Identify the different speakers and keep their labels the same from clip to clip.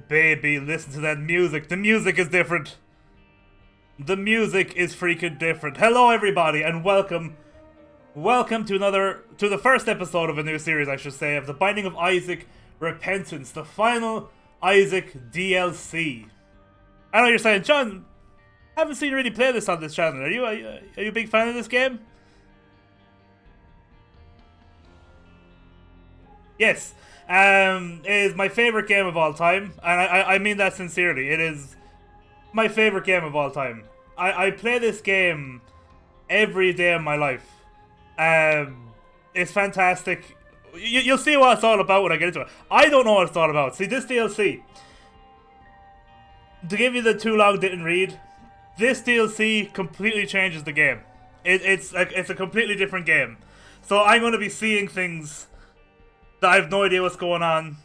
Speaker 1: baby, listen to that music. The music is different. The music is freaking different. Hello everybody and welcome to the first episode of a new series, I should say, of The Binding of Isaac Repentance, the final Isaac DLC. I know you're saying, John, I haven't seen you really play this on this channel. Are you a big fan of this game? Yes. It is my favorite game of all time, and I mean that sincerely. It is my favorite game of all time. I play this game every day of my life. It's fantastic. You'll see what it's all about when I get into it. I don't know what it's all about. See, this DLC, to give you the too long didn't read, this DLC completely changes the game. It's a completely different game. So I'm going to be seeing things that I have no idea what's going on.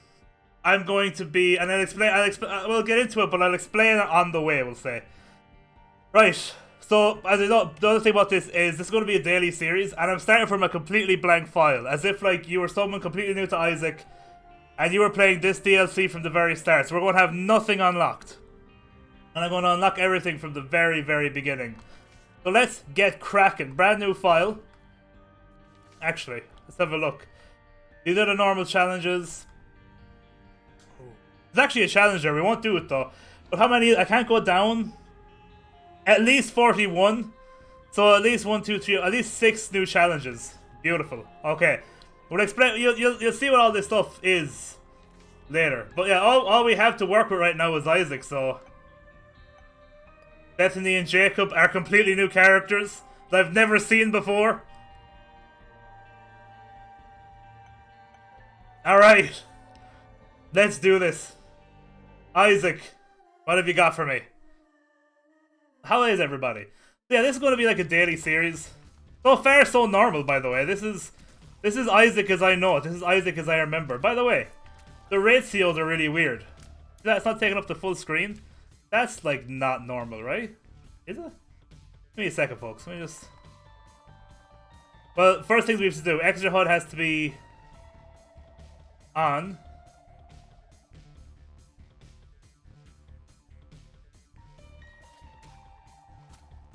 Speaker 1: I'm going to be, and we'll get into it, but I'll explain it on the way, we'll say. Right, so, as you know, the other thing about this is going to be a daily series, and I'm starting from a completely blank file, as if, like, you were someone completely new to Isaac, and you were playing this DLC from the very start, so we're going to have nothing unlocked. And I'm going to unlock everything from the very, very beginning. So let's get cracking. Brand new file. Actually, let's have a look. These are the normal challenges. There's actually a challenge there. We won't do it though. But how many? I can't go down. At least 41. So at least 1, 2, 3. At least 6 new challenges. Beautiful. Okay. We'll explain. You'll see what all this stuff is later. But yeah, all we have to work with right now is Isaac. So Bethany and Jacob are completely new characters that I've never seen before. Alright, let's do this. Isaac, what have you got for me? How is everybody? Yeah, this is going to be like a daily series. So far, so normal, by the way. This is Isaac as I know it. This is Isaac as I remember. By the way, the ratios are really weird. That's not taking up the full screen. That's like not normal, right? Is it? Give me a second, folks. Let me just... Well, first things we have to do. Extra HUD has to be on.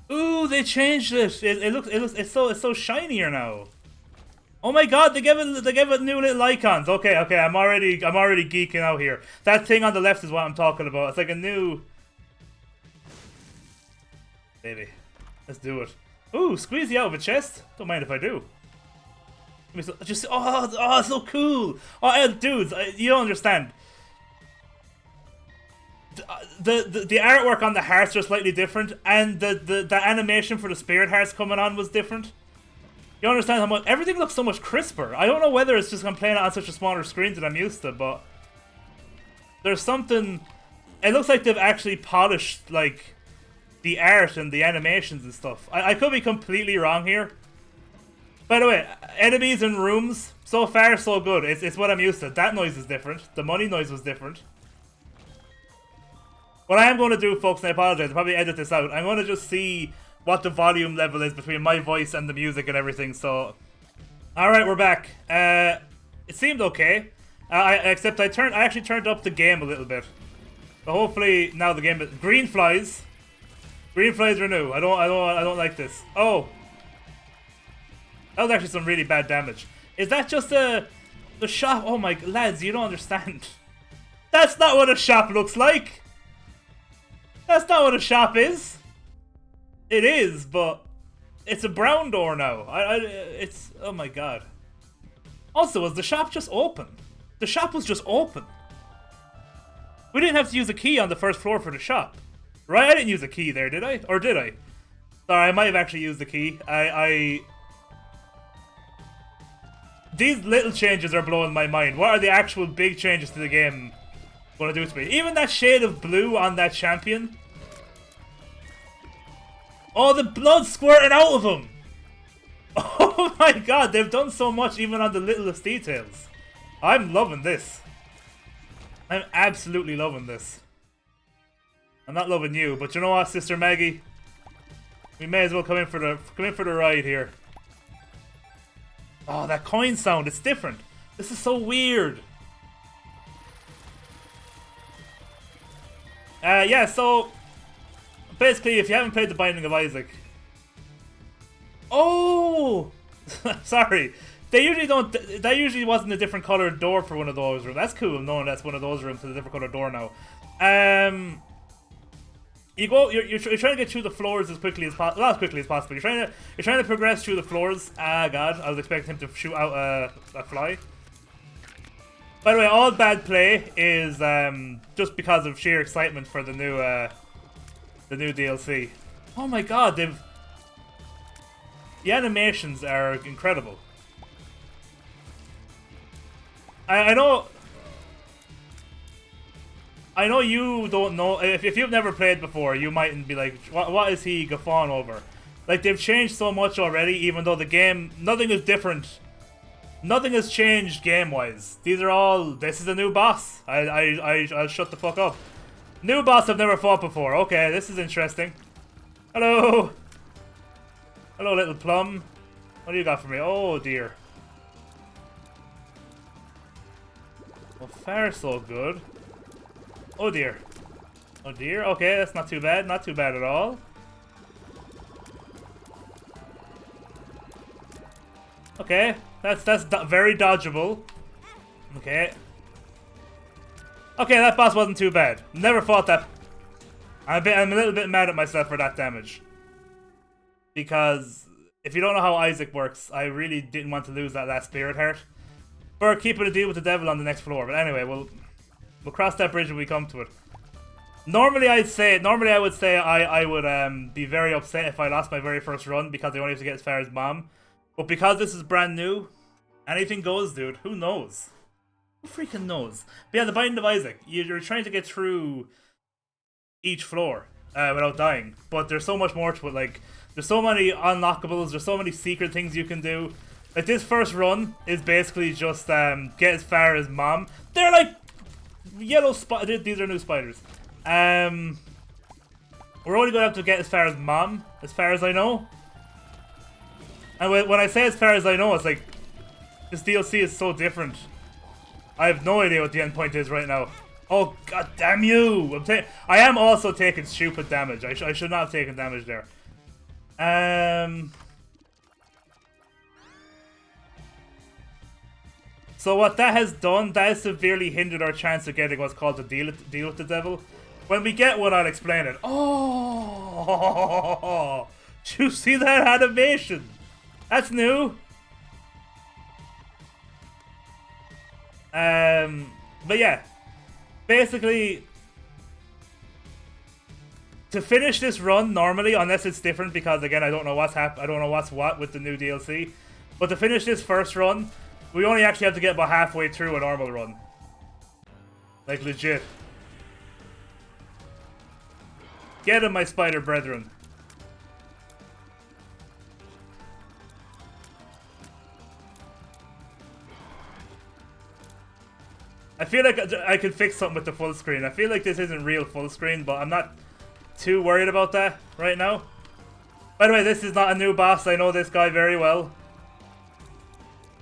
Speaker 1: Ooh, they changed it. It's so shinier now. Oh my god, they gave it new little icons. Okay, I'm already geeking out here. That thing on the left is what I'm talking about. It's like a new... Baby, let's do it. Ooh, squeeze you out of a chest. Don't mind if I do. Just it's so cool. Dudes, you don't understand. The artwork on the hearts are slightly different, and the animation for the spirit hearts coming on was different. You understand how much everything looks so much crisper. I don't know whether it's just I'm playing it on such a smaller screen that I'm used to, but there's something. It looks like they've actually polished like the art and the animations and stuff. I could be completely wrong here. By the way, enemies in rooms, so far so good. It's what I'm used to. That noise is different. The money noise was different. What I am going to do, folks, and I apologize, I'll probably edit this out. I'm going to just see what the volume level is between my voice and the music and everything, so... Alright, we're back. It seemed okay. Except I actually turned up the game a little bit. So hopefully now the game... Green flies. Green flies are new. I don't like this. Oh! That was actually some really bad damage. Is that just the shop? Oh my, lads, you don't understand. That's not what a shop looks like. That's not what a shop is. It is, but it's a brown door now. It's, oh my god. Also, was the shop just open? The shop was just open. We didn't have to use a key on the first floor for the shop. Right, I didn't use a key there, did I? Or did I? Sorry, I might have actually used the key. These little changes are blowing my mind. What are the actual big changes to the game going to do to me? Even that shade of blue on that champion. Oh, the blood squirting out of him. Oh my god, they've done so much even on the littlest details. I'm loving this. I'm absolutely loving this. I'm not loving you, but you know what, Sister Maggie? We may as well come in for the ride here. Oh, that coin sound, it's different. This is so weird. Yeah, so basically, if you haven't played The Binding of Isaac, oh, sorry, they usually don't. That usually wasn't a different colored door for one of those rooms. That's cool, knowing that's one of those rooms with a different colored door now. You go. You're trying to get through the floors as quickly as possible. Not as quickly as possible. You're trying to progress through the floors. Ah, God, I was expecting him to shoot out a fly. By the way, all bad play is just because of sheer excitement for the new DLC. Oh my God, the animations are incredible. I know you don't know. If you've never played before, you mightn't be like, what is he guffawing over? Like, they've changed so much already, even though the game, nothing is different. Nothing has changed game-wise. These are all, this is a new boss. I'll shut the fuck up. New boss I've never fought before. Okay, this is interesting. Hello. Hello, little plum. What do you got for me? Oh, dear. Well, far so good. Oh, dear. Oh, dear. Okay, that's not too bad. Not too bad at all. Okay, that's very dodgeable. Okay. Okay, that boss wasn't too bad. Never fought that. I'm a little bit mad at myself for that damage. Because if you don't know how Isaac works, I really didn't want to lose that last spirit heart. For keeping a deal with the devil on the next floor. But anyway, we'll cross that bridge when we come to it. Normally I would say I would be very upset if I lost my very first run because I only have to get as far as Mom. But because this is brand new, anything goes, dude. Who knows? Who freaking knows? But yeah, The Binding of Isaac. You're trying to get through each floor without dying. But there's so much more to it. Like, there's so many unlockables. There's so many secret things you can do. Like, this first run is basically just get as far as Mom. They're like yellow spiders. These are new spiders. We're only going to have to get as far as Mom, as far as I know. And when I say as far as I know, it's like, this DLC is so different. I have no idea what the end point is right now. Oh, god damn you! I am also taking stupid damage. I should not have taken damage there. So what that has done, that has severely hindered our chance of getting what's called the deal with the devil. When we get one, I'll explain it. Oh! Did you see that animation? That's new. But yeah, basically, to finish this run normally, unless it's different, because again I don't know what's I don't know what's what with the new DLC. But to finish this first run, we only actually have to get about halfway through a normal run. Like legit. Get him, my spider brethren. I feel like I could fix something with the full screen. I feel like this isn't real full screen, but I'm not too worried about that right now. By the way, this is not a new boss. I know this guy very well.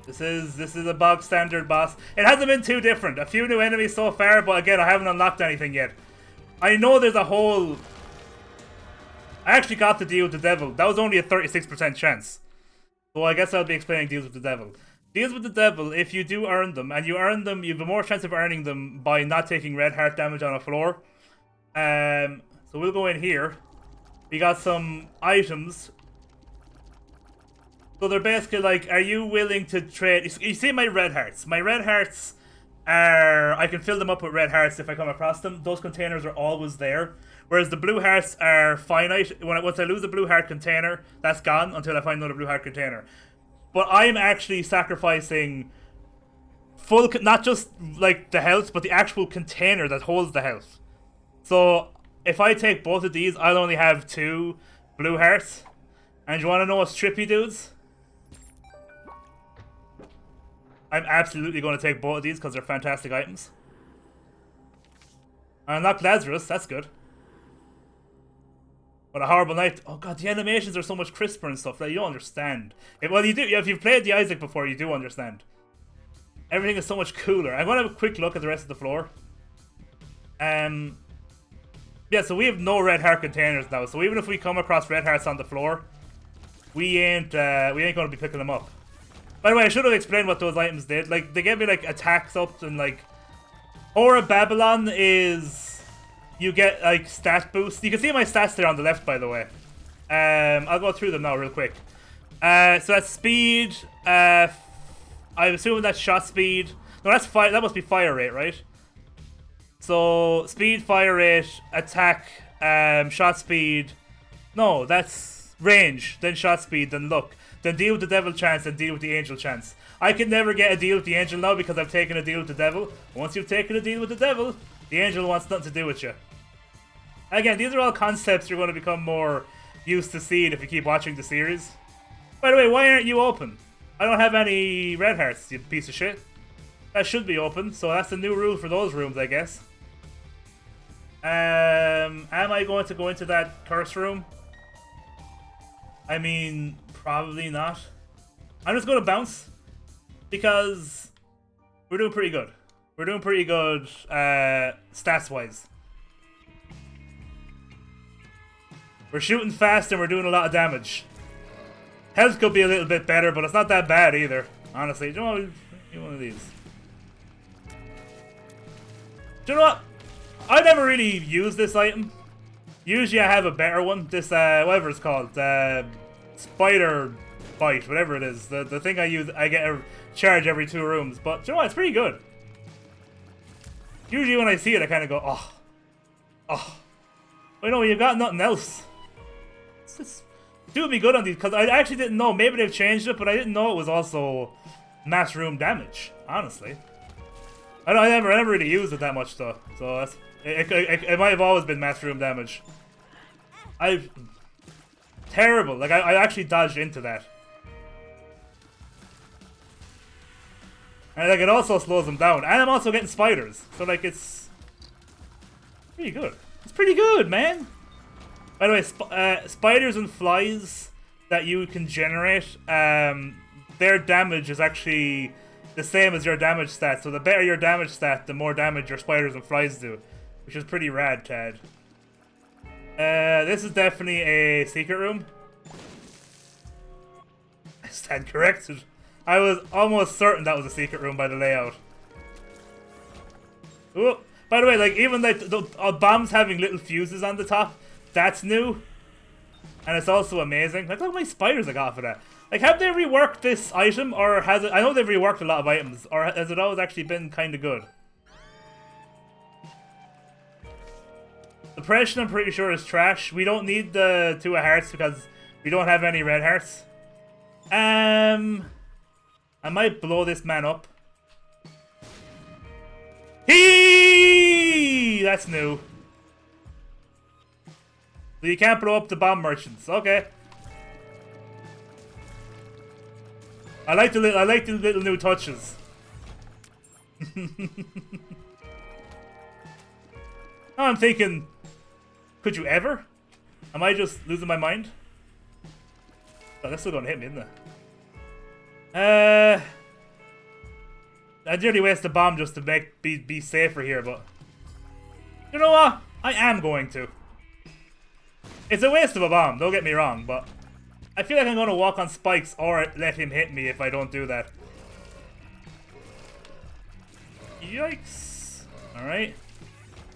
Speaker 1: This is a bog standard boss. It hasn't been too different. A few new enemies so far, but again, I haven't unlocked anything yet. I know there's a whole... I actually got to deal with the devil. That was only a 36% chance. So I guess I'll be explaining deals with the devil. Deals with the devil, if you do earn them, and you earn them, you have a more chance of earning them by not taking red heart damage on a floor. So we'll go in here. We got some items. So they're basically like, are you willing to trade... You see my red hearts? My red hearts are... I can fill them up with red hearts if I come across them. Those containers are always there. Whereas the blue hearts are finite. Once I lose a blue heart container, that's gone until I find another blue heart container. But I'm actually sacrificing full... Not just like the health, but the actual container that holds the health. So if I take both of these, I'll only have 2 blue hearts. And you want to know what's trippy, dudes? I'm absolutely going to take both of these because they're fantastic items. I unlocked Lazarus, that's good. What a horrible night. Oh god, the animations are so much crisper and stuff that you don't understand. Well, you do. If you've played the Isaac before, you do understand. Everything is so much cooler. I'm going to have a quick look at the rest of the floor. Yeah, so we have no red heart containers now. So even if we come across red hearts on the floor, we ain't going to be picking them up. By the way, I should have explained what those items did. Like, they gave me like attacks up and like Aura Babylon is you get like stat boost. You can see my stats there on the left, by the way. I'll go through them now real quick. So that's speed. I'm assuming that's shot speed. No, that's fire. That must be fire rate, right? So speed, fire rate, attack, shot speed. No, that's range. Then shot speed. Then luck. Then deal with the devil chance. Then deal with the angel chance. I can never get a deal with the angel now because I've taken a deal with the devil. Once you've taken a deal with the devil, the angel wants nothing to do with you. Again, these are all concepts you're going to become more used to seeing if you keep watching the series. By the way, why aren't you open? I don't have any red hearts, you piece of shit. That should be open, so that's the new rule for those rooms, I guess. Am I going to go into that curse room? I mean, probably not. I'm just going to bounce. Because we're doing pretty good. We're doing pretty good stats-wise. We're shooting fast and we're doing a lot of damage. Health could be a little bit better, but it's not that bad either. Honestly, do you know what? Give me one of these. Do you know what? I never really use this item. Usually I have a better one. This, whatever it's called. Spider bite, whatever it is. The thing I use, I get a charge every 2 rooms. But do you know what? It's pretty good. Usually when I see it, I kind of go, oh. Oh. But no, you've got nothing else. It's doing me good on these, because I actually didn't know. Maybe they've changed it, but I didn't know it was also mass room damage, honestly. I never really used it that much, though. So that's, it might have always been mass room damage. Terrible. Like, I actually dodged into that. And like, it also slows them down. And I'm also getting spiders. So like, it's pretty good. It's pretty good, man. By the way, spiders and flies that you can generate, their damage is actually the same as your damage stat. So the better your damage stat, the more damage your spiders and flies do. Which is pretty rad, Tad. This is definitely a secret room. I stand corrected. I was almost certain that was a secret room by the layout. Ooh. By the way, like, even like the bombs having little fuses on the top, that's new. And it's also amazing. Like, look how many spiders I got for that. Like, have they reworked this item, or has it... I know they've reworked a lot of items, or has it always actually been kind of good? Depression, I'm pretty sure, is trash. We don't need the 2 of hearts because we don't have any red hearts. I might blow this man up. That's new. So you can't blow up the bomb merchants. Okay. I like the little new touches. Now I'm thinking, could you ever? Am I just losing my mind? Oh, that's still gonna hit me, isn't it? I nearly waste a bomb just to be safer here, but you know what? I am going to. It's a waste of a bomb, don't get me wrong, but I feel like I'm going to walk on spikes or let him hit me if I don't do that. Yikes. Alright.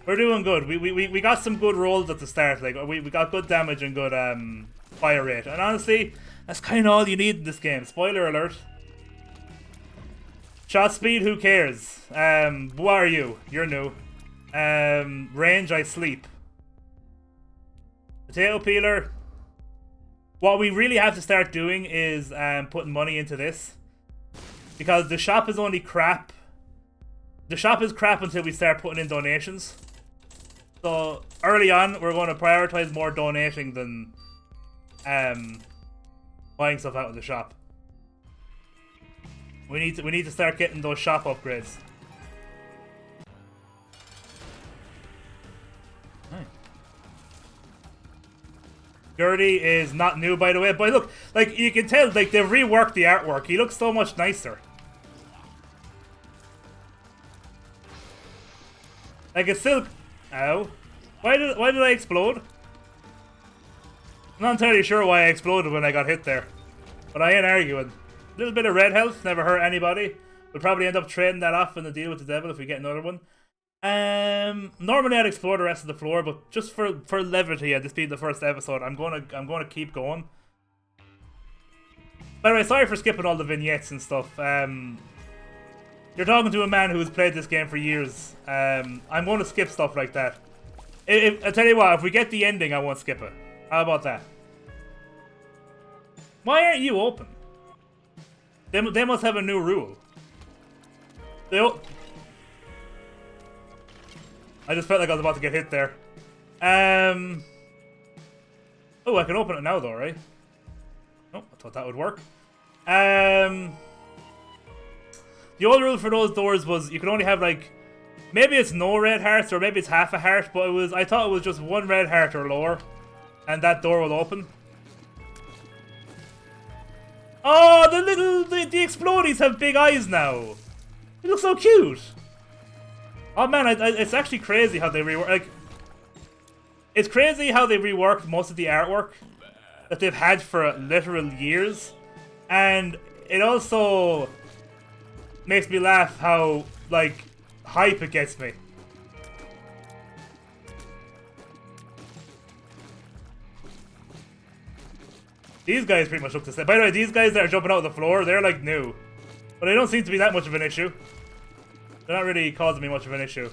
Speaker 1: We're doing good. We got some good rolls at the start. Like we got good damage and good fire rate. And honestly, that's kind of all you need in this game. Spoiler alert. Shot speed, who cares? What are you? You're new. Range, I sleep. Potato peeler. What we really have to start doing is putting money into this. Because the shop is only crap. The shop is crap until we start putting in donations. So early on, we're going to prioritize more donating than buying stuff out of the shop. We need to start getting those shop upgrades. Nice. Gertie is not new, by the way, but look, like you can tell, like they've reworked the artwork. He looks so much nicer. Like it's still, ow. Why did I explode? I'm not entirely sure why I exploded when I got hit there. But I ain't arguing. A little bit of red health, never hurt anybody. We'll probably end up trading that off in the deal with the devil if we get another one. Normally I'd explore the rest of the floor, but just for levity and this being the first episode, I'm gonna keep going. By the way, sorry for skipping all the vignettes and stuff. You're talking to a man who's played this game for years. I'm going to skip stuff like that. I tell you what, if we get the ending, I won't skip it. How about that? Why aren't you open? They must have a new rule. I just felt like I was about to get hit there. Oh, I can open it now though, right? Oh, I thought that would work. The old rule for those doors was you could only have like, maybe it's no red hearts or maybe it's half a heart, but I thought it was just one red heart or lower, and that door will open. Oh, the explodies have big eyes now. They look so cute. Oh man, it's actually crazy how they rework. Like, it's crazy how they reworked most of the artwork that they've had for literal years, and it also makes me laugh how like hype it gets me. These guys pretty much look the same. By the way, these guys that are jumping out of the floor, they're like new, but they don't seem to be that much of an issue. They're not really causing me much of an issue.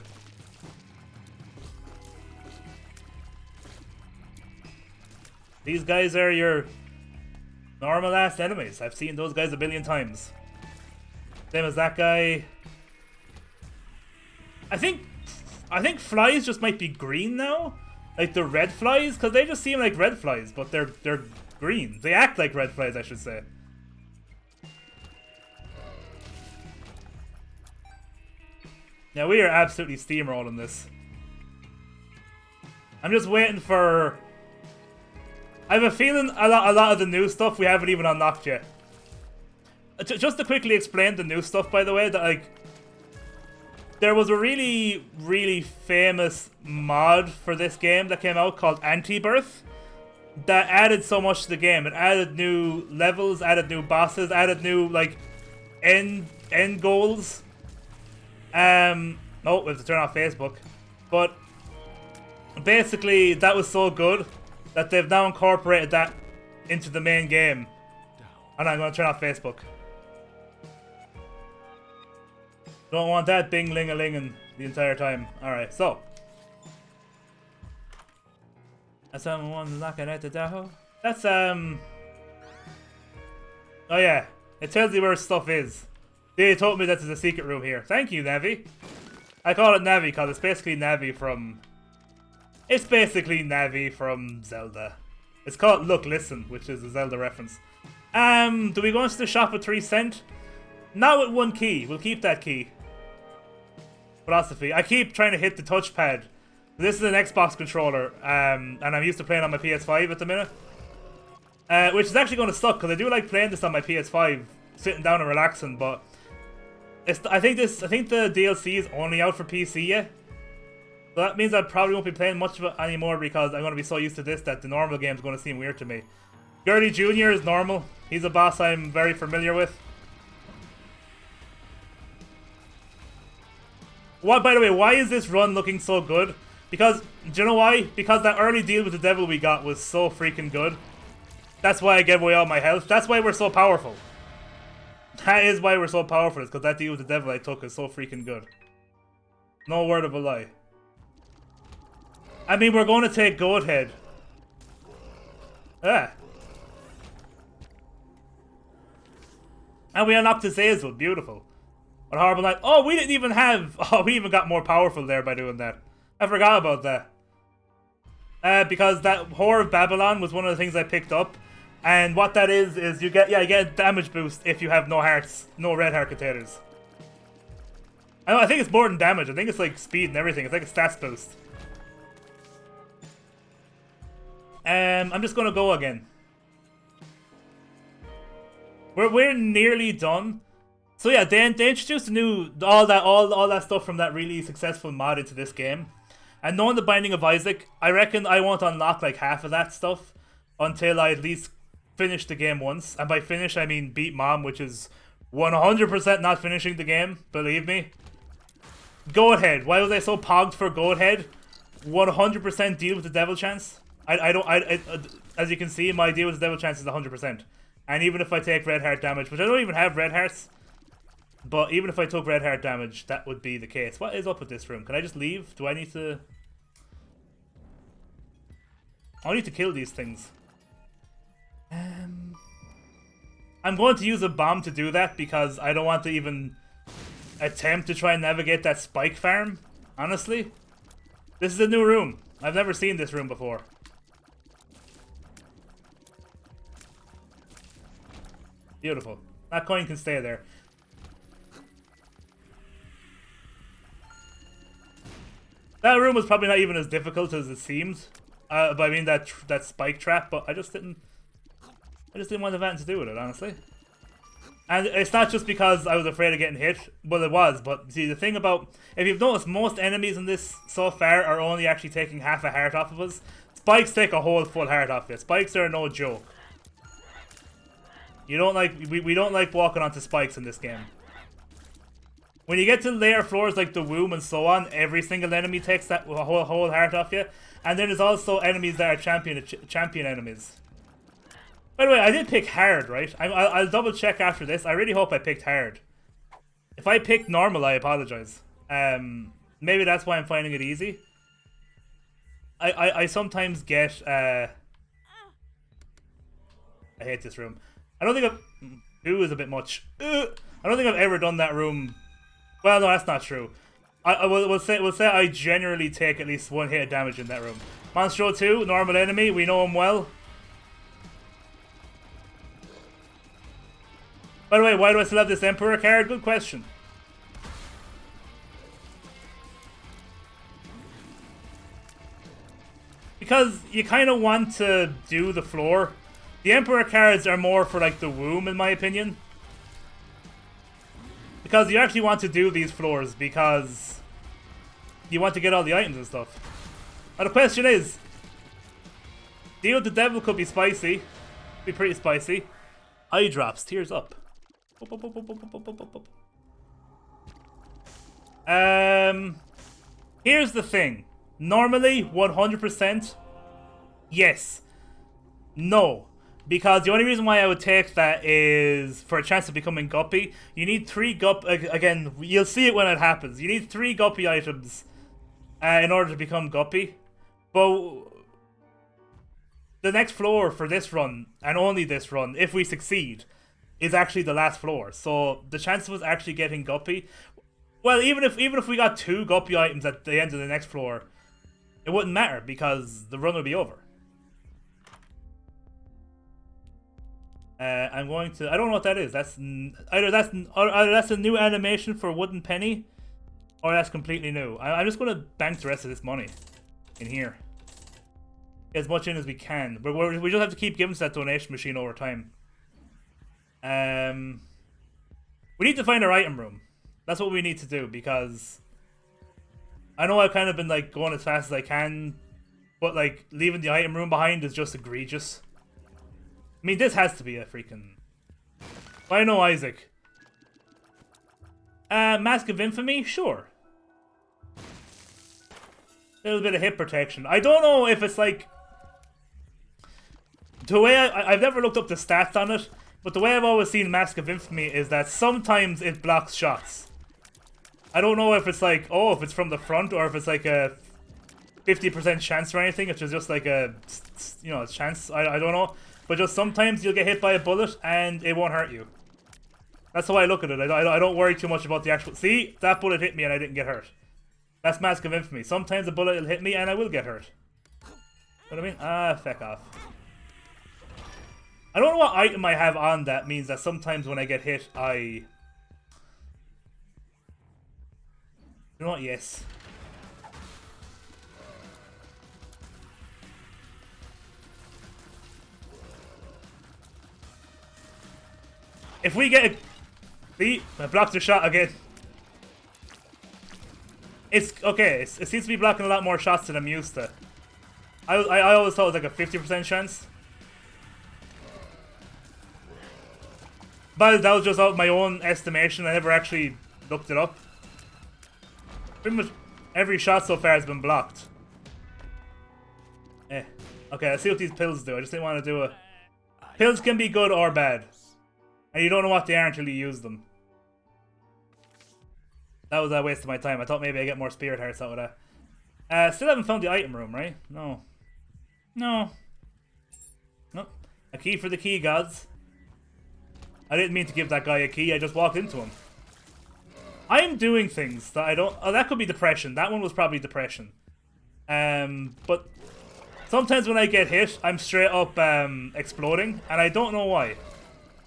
Speaker 1: These guys are your normal ass enemies. I've seen those guys a billion times. Same as that guy. I think flies just might be green now. Like the red flies, because they just seem like red flies, but they're green. They act like red flies, I should say. Now we are absolutely steamrolling this. I'm just waiting for... I have a feeling a lot of the new stuff we haven't even unlocked yet. Just to quickly explain the new stuff, by the way, that like... There was a really, really famous mod for this game that came out called Anti-Birth that added so much to the game. It added new levels, added new bosses, added new, like, end goals. Oh, we have to turn off Facebook. But basically, that was so good that they've now incorporated that into the main game. And I'm going to turn off Facebook. Don't want that bing-ling-a-linging the entire time. Alright, so. That's someone knocking at the door. That's, Oh yeah. It tells you where stuff is. They told me that there's a secret room here. Thank you, Navi. I call it Navi because it's basically Navi from... It's basically Navi from Zelda. It's called Look Listen, which is a Zelda reference. Do we go into the shop with 3 cent? Not with 1 key. We'll keep that key. Philosophy. I keep trying to hit the touchpad. This is an Xbox controller, and I'm used to playing on my PS5 at the minute. Which is actually going to suck, because I do like playing this on my PS5, sitting down and relaxing, but... I think the DLC is only out for PC yet. So that means I probably won't be playing much of it anymore because I'm going to be so used to this that the normal game is going to seem weird to me. Gurley Jr. is normal. He's a boss I'm very familiar with. What, by the way, why is this run looking so good? Because, do you know why? Because that early deal with the devil we got was so freaking good. That's why I gave away all my health. That's why we're so powerful. That is why we're so powerful, is because that deal with the devil I took is so freaking good. No word of a lie. I mean, we're going to take Goat Head. Ah. And we unlocked his Hazel. Beautiful. What a horrible night. Oh, we didn't even have... Oh, we even got more powerful there by doing that. I forgot about that. Because that Whore of Babylon was one of the things I picked up. And what that is you get a damage boost if you have no hearts, no red heart containers. I think it's more than damage. I think it's like speed and everything. It's like a stats boost. I'm just gonna go again. We're nearly done. So yeah, they introduced all that stuff from that really successful mod into this game. And knowing the Binding of Isaac, I reckon I won't unlock like half of that stuff until I at least finish the game once. And by finish, I mean beat Mom, which is 100% not finishing the game, believe me. Goat Head. Why was I so pogged for Goat Head? 100% deal with the devil chance. As you can see, my deal with the devil chance is 100%. And even if I take red heart damage, which I don't even have red hearts, but even if I took red heart damage, that would be the case. What is up with this room? Can I just leave? Do I need to... I need to kill these things. I'm going to use a bomb to do that because I don't want to even attempt to try and navigate that spike farm, honestly. This is a new room. I've never seen this room before. Beautiful. That coin can stay there. That room was probably not even as difficult as it seemed. But I mean that spike trap, but I just didn't want the Vanton to do with it, honestly. And it's not just because I was afraid of getting hit. Well, it was, but see, the thing about... If you've noticed, most enemies in this so far are only actually taking half a heart off of us. Spikes take a whole full heart off you. Spikes are no joke. You don't like... We don't like walking onto spikes in this game. When you get to layer floors like the womb and so on, every single enemy takes that whole heart off you. And then there's also enemies that are champion enemies. By the way, I did pick hard, right? I'll double check after this. I really hope I picked hard. If I picked normal, I apologize. Maybe that's why I'm finding it easy. I sometimes get... I hate this room. I don't think I've... Ooh is a bit much. I don't think I've ever done that room... Well, no, that's not true. We'll say I generally take at least one hit of damage in that room. Monstro 2, normal enemy. We know him well. By the way, why do I still have this Emperor card? Good question. Because you kind of want to do the floor. The Emperor cards are more for like the womb, in my opinion. Because you actually want to do these floors because you want to get all the items and stuff. Now the question is, deal with the devil could be spicy. Be pretty spicy. Eye drops, tears up. Here's the thing. Normally, 100%, yes. No. Because the only reason why I would take that is for a chance of becoming Guppy. You need 3 Guppy... Again, you'll see it when it happens. You need 3 Guppy items in order to become Guppy. But the next floor for this run, and only this run, if we succeed, is actually the last floor. So the chance of us actually getting Guppy... Well, even if we got 2 Guppy items at the end of the next floor, it wouldn't matter because the run would be over. I'm going to... I don't know what that is. Either that's a new animation for Wooden Penny, or that's completely new. I'm just going to bank the rest of this money in here. Get as much in as we can. We just have to keep giving us that donation machine over time. We need to find our item room. That's what we need to do, because I know I've kind of been like going as fast as I can, but like leaving the item room behind is just egregious. I mean, this has to be a freaking... I know Isaac. Mask of Infamy? Sure. A little bit of hit protection. I don't know if it's like... The way I've never looked up the stats on it, but the way I've always seen Mask of Infamy is that sometimes it blocks shots. I don't know if it's like, oh, if it's from the front, or if it's like a 50% chance or anything, which is just like a, you know, chance. I don't know. But just sometimes you'll get hit by a bullet and it won't hurt you. That's how I look at it. I don't worry too much about the actual... See? That bullet hit me and I didn't get hurt. That's Mask of Infamy. Sometimes a bullet will hit me and I will get hurt. You know what I mean? Ah, feck off. I don't know what item I have on that means that sometimes when I get hit, I... You know what? Yes. If we get a... See? I blocked the shot again. It's okay. It seems to be blocking a lot more shots than I'm used to. I always thought it was like a 50% chance. But that was just out of my own estimation. I never actually looked it up. Pretty much every shot so far has been blocked. Eh. Okay, let's see what these pills do. I just didn't want to do it. Pills can be good or bad. And you don't know what they are until you use them. That was a waste of my time. I thought maybe I'd get more spirit hearts out of that. Still haven't found the item room, right? No. No. Nope. A key for the key gods. I didn't mean to give that guy a key. I just walked into him. I am doing things that I don't... Oh, that could be depression. That one was probably depression. But sometimes when I get hit, I'm straight up exploding. And I don't know why.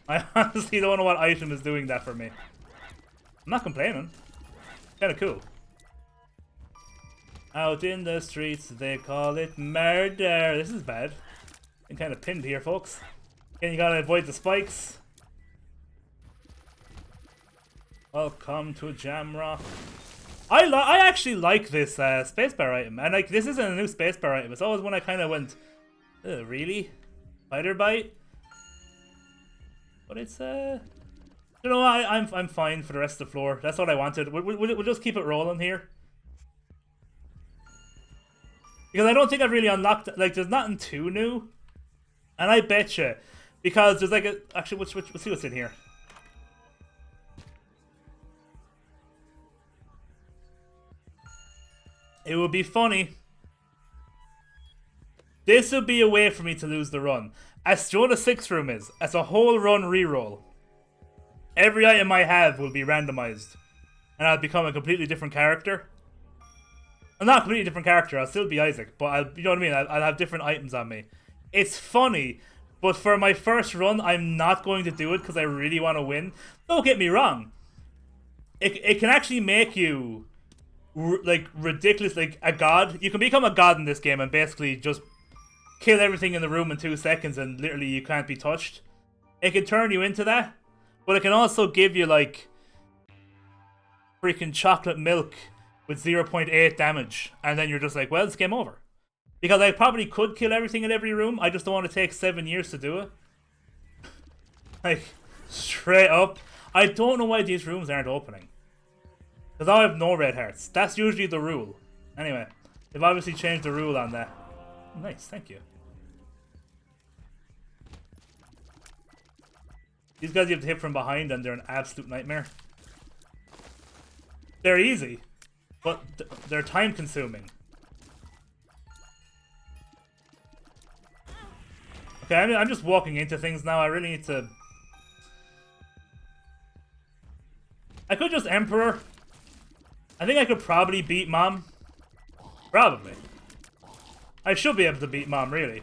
Speaker 1: I honestly don't know what item is doing that for me. I'm not complaining. Kinda cool. Out in the streets, they call it murder. This is bad. I'm kind of pinned here, folks. And you gotta avoid the spikes. Welcome to Jamrock. I actually like this spacebar item. And like, this isn't a new spacebar item. It's always one I kind of went, really? Spider bite? But it's, you know, I'm fine for the rest of the floor. That's what I wanted. We'll just keep it rolling here. Because I don't think I've really unlocked, like, there's nothing too new. And I betcha. Because there's like a, actually, let's see what's in here. It would be funny. This would be a way for me to lose the run. As Joe the 6th room is, as a whole run reroll. Every item I have will be randomized. And I'll become a completely different character. I'm not a completely different character, I'll still be Isaac. But you know what I mean, I'll have different items on me. It's funny, but for my first run, I'm not going to do it because I really want to win. Don't get me wrong. It can actually make you... like ridiculous, like a god. You can become a god in this game and basically just kill everything in the room in 2 seconds and literally you can't be touched. It can turn you into that, but it can also give you like freaking chocolate milk with 0.8 damage and then you're just like, well, it's game over. Because I probably could kill everything in every room, I just don't want to take 7 years to do it. Like, straight up. I don't know why these rooms aren't opening. Because I have no red hearts. That's usually the rule. Anyway, they've obviously changed the rule on that. Nice, thank you. These guys you have to hit from behind and they're an absolute nightmare. They're easy, but they're time consuming. Okay, I'm just walking into things now. I really need to... I could just Emperor. I think I could probably beat Mom. Probably. I should be able to beat Mom, really.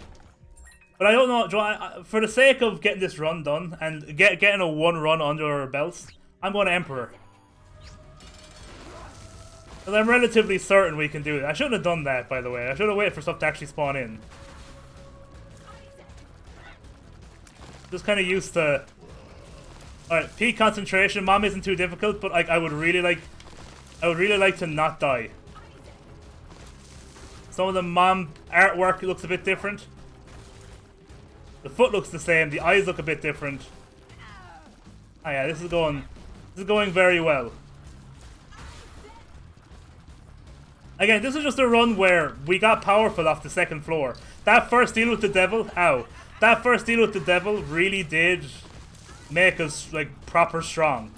Speaker 1: But I don't know, for the sake of getting this run done and getting a 1 run under our belts, I'm going to Emperor. Because I'm relatively certain we can do it. I shouldn't have done that, by the way. I should have waited for stuff to actually spawn in. Just kind of used to... Alright, peak concentration. Mom isn't too difficult, but like, I would really like to not die. Some of the Mom artwork looks a bit different. The foot looks the same. The eyes look a bit different. Oh yeah, this is going very well. Again, this is just a run where we got powerful off the 2nd floor. That first deal with the devil, ow. That first deal with the devil really did make us like proper strong.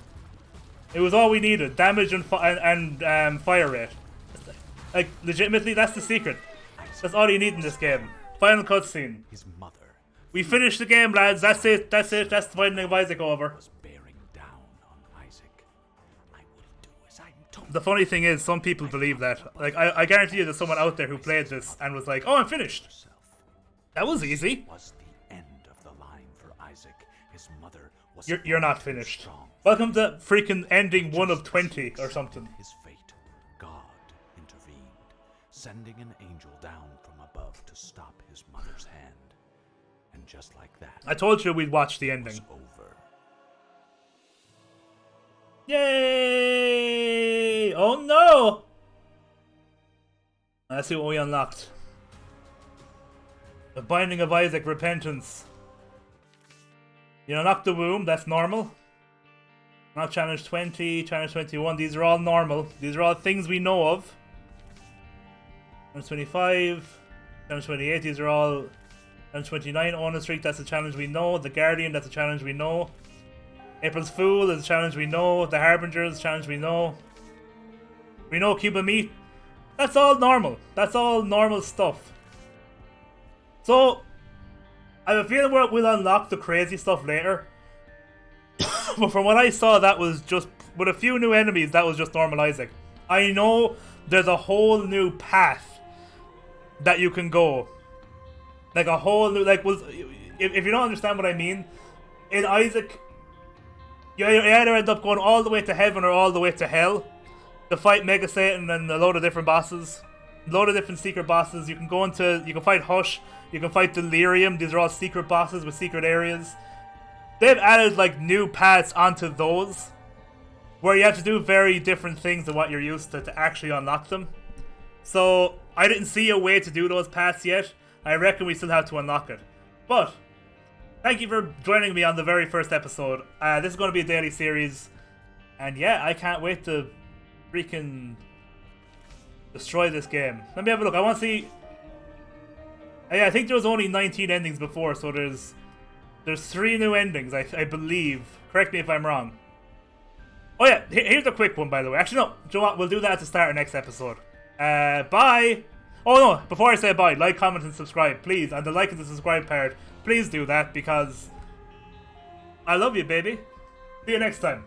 Speaker 1: It was all we needed. Damage and fire rate. Like, legitimately, that's the secret. That's all you need in this game. Final cutscene.
Speaker 2: His mother.
Speaker 1: We finished the game, lads. That's it. That's it. That's the finding of Isaac over.
Speaker 2: Was bearing down on Isaac. I will do as I'm told.
Speaker 1: The funny thing is, some people believe that. Like, I guarantee you there's someone out there who played this and was like, oh, I'm finished. That was easy.
Speaker 2: Was the end of the line for Isaac. His mother was
Speaker 1: You're not finished.
Speaker 2: strong.
Speaker 1: Welcome to freaking ending 1 of 20 or something.
Speaker 2: His fate, God intervened, sending an angel down from above to stop his mother's hand. And just like that,
Speaker 1: I told you we'd watch the
Speaker 2: it
Speaker 1: ending.
Speaker 2: was over.
Speaker 1: Yay! Oh no! Let's see what we unlocked. The Binding of Isaac, Repentance. You unlock the womb, that's normal. Not challenge 20, challenge 21, these are all normal. These are all things we know of. Challenge 25, challenge 28, these are all... Challenge 29, Honor Streak, that's a challenge we know. The Guardian, that's a challenge we know. April's Fool is a challenge we know. The Harbinger is a challenge we know. We know Cuba Meat. That's all normal. That's all normal stuff. So, I have a feeling we'll unlock the crazy stuff later. But from what I saw, that was just, with a few new enemies, that was just normal Isaac. I know there's a whole new path that you can go. Like a whole new, like, if you don't understand what I mean, in Isaac, you either end up going all the way to heaven or all the way to hell to fight Mega Satan and a load of different bosses, a load of different secret bosses. You can go into, you can fight Hush, you can fight Delirium. These are all secret bosses with secret areas. They've added like new paths onto those, where you have to do very different things than what you're used to actually unlock them. So I didn't see a way to do those paths yet. I reckon we still have to unlock it. But thank you for joining me on the very first episode. This is going to be a daily series. And yeah, I can't wait to freaking destroy this game. Let me have a look. I want to see... Yeah, I think there was only 19 endings before, so there's 3 new endings, I believe. Correct me if I'm wrong. Oh yeah, here's a quick one, by the way. Actually, no. Do you know what? We'll do that at the start of next episode. Bye! Oh no, before I say bye, like, comment, and subscribe, please. And the like and the subscribe part, please do that, because I love you, baby. See you next time.